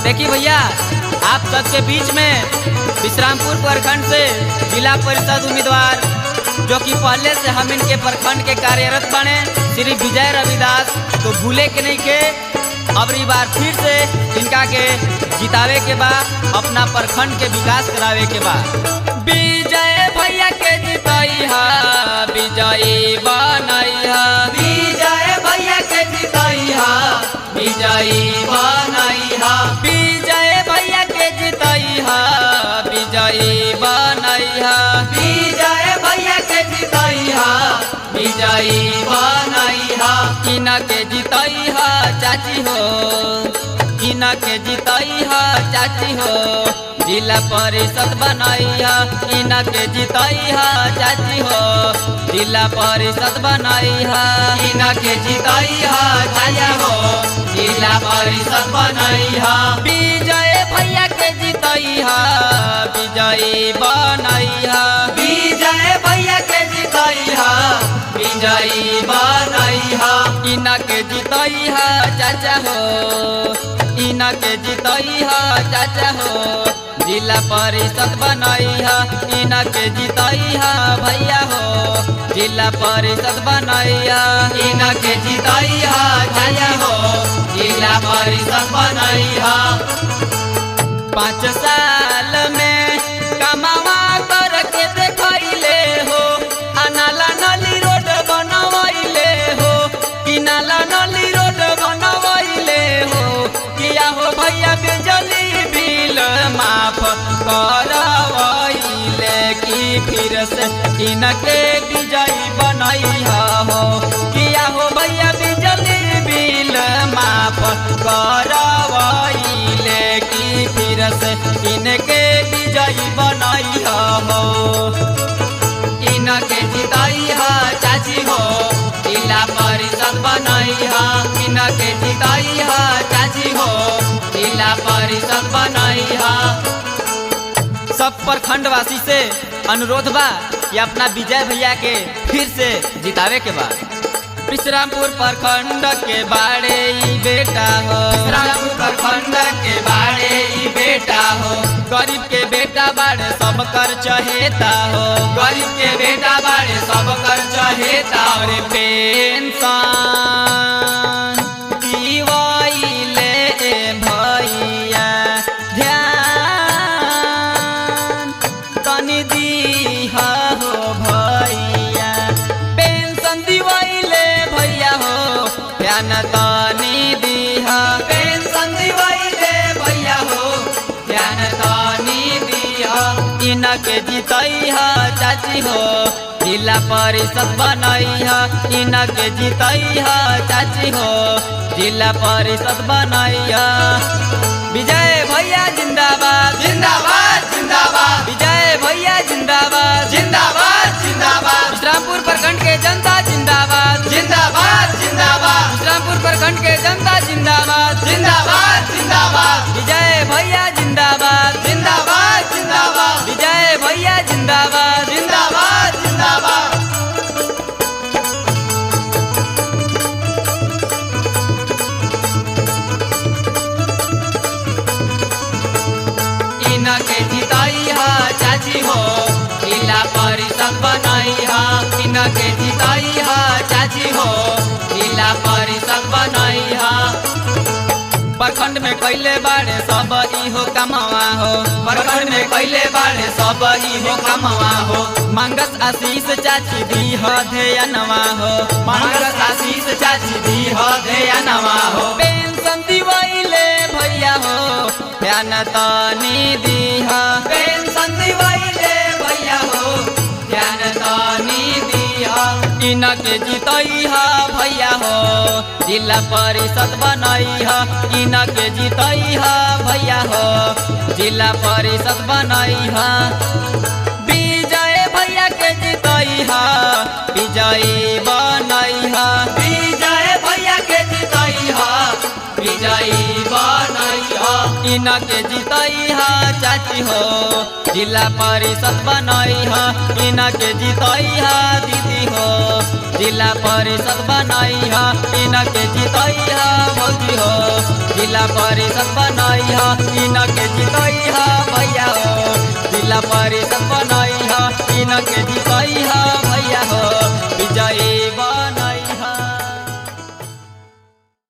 देखिए भैया, आप सबके बीच में विश्रामपुर प्रखंड से जिला परिषद उम्मीदवार जो कि पहले से हम इनके प्रखंड के कार्यरत बने श्री विजय रविदास, तो भूले के नहीं के अब ई बार फिर से इनका के जितावे के बाद अपना प्रखंड के विकास करावे के बाद विजय भैया के जितैहा, विजयी बनैहा, विजय भैया के जितैहा, विजयी बनैहा, विजय भैया के जितैहा, विजयी बनैहा, विजय भैया के जितैहा, विजयी बनैहा, इना के जितैहा चाची हो, इना के जितैहा चाची हो, जिला परिषद बनैहा, इना के जितैहा चाची हो, जिला परिषद बनैहा, इना के जितैहा चाचा हो, जिला परिषद बनैहा, विजय भैया के जितैहा, विजयी बनैहा, विजय भैया के जितैहा, विजयी बनैहा, इना के जितैहा चाचा हो, इना के जितैहा चाचा हो, जिला परिषद बनैहा, इना के जितैहा भैया हो, जिला परिषद बनैहा, इना के जितैहा चाचा हो, जिला परिषद बनैहा। 5 साल में कमावा करके देखैले हो, नाला नली रोड बनवैले हो, कि नाला नली रोड बनवैले हो, किया हो भैया बिजली बिल माफ करवैले, कि फिर से इनके विजयी बनैहा हो, किया हो भैया बिजली बिल माफ करवैले, कि फिर से इनके विजयी बनैहा हो, इनके जितैहा चाची हो, जिला परिषद बनैहा, इनके जितैहा चाची हो, जिला परिषद बनैहा। सब प्रखंड वासी से अनुरोध बा कि अपना विजय भैया के फिर से जितावे के बाद विश्रामपुर प्रखंड के बाड़े ई बेटा हो, विश्रामपुर प्रखंड के बाड़े ई बेटा हो, गरीब के बेटा बाड़े सब कर चहेता हो, गरीब के बेटा बाड़े सब कर चहेता, और पेंशन दिवाइले भैया ध्यान तनी दीहा हो भैया, पेंशन दिवाइले भैया हो ध्यान तनी दीहा, पेंशन दिवाइले भैया हो ध्यान तनी दीहा, इनके जितैहा चाची हो, जिला परिषद बनैहा, इनके जितैहा चाची हो, जिला परिषद बनैहा। विजय भैया जिंदाबाद जिंदाबाद जिंदाबाद, विजय भैया जिंदाबाद जिंदाबाद जिंदाबाद, विश्रामपुर प्रखंड के जनता जिंदाबाद जिंदाबाद जिंदाबाद, विश्रामपुर प्रखंड के जनता जिंदाबाद जिंदाबाद जिंदाबाद, विजय भैया जिंदाबाद जिंदाबाद जिंदाबाद, विजय भैया जिंदाबाद जिंदाबाद जिंदाबाद। इनके जितैहा चाची हो, जिला परिषद बनैहा, इनके जितैहा चाची हो, जिला परिषद बनैहा। प्रखंड में कैले बाड़े सब इहो कमावा हो, प्रखंड में कैले बाड़े सब इहो कमावा हो, मांगस आशीष चाची दीह ध्यानवा हो, मांगस आशीष चाची दीह ध्यानवा हो, पेंशन दिवाइले भैया हो ध्यान तनी दीहा, पेंशन दिवाइले भैया हो ध्यान तनी दीहा, इनके जितैहा भैया हो, जिला परिषद बनैहा, इनके जितैहा भैया हो, जिला परिषद बनैहा, विजय भैया के जितैहा, विजयी बनैहा, विजय भैया के जितैहा, विजयी बनैहा, इनके जितैहा चाची हो, जिला परिषद बनैहा, इनके जितैहा दीदी हो, जिला परिषद बनैहा, इनके जितैहा भौजी हो, जिला परिषद बनई ह इनके जितई ह भैया हो जिला परिषद बनई ह इनके जितई ह भैया हो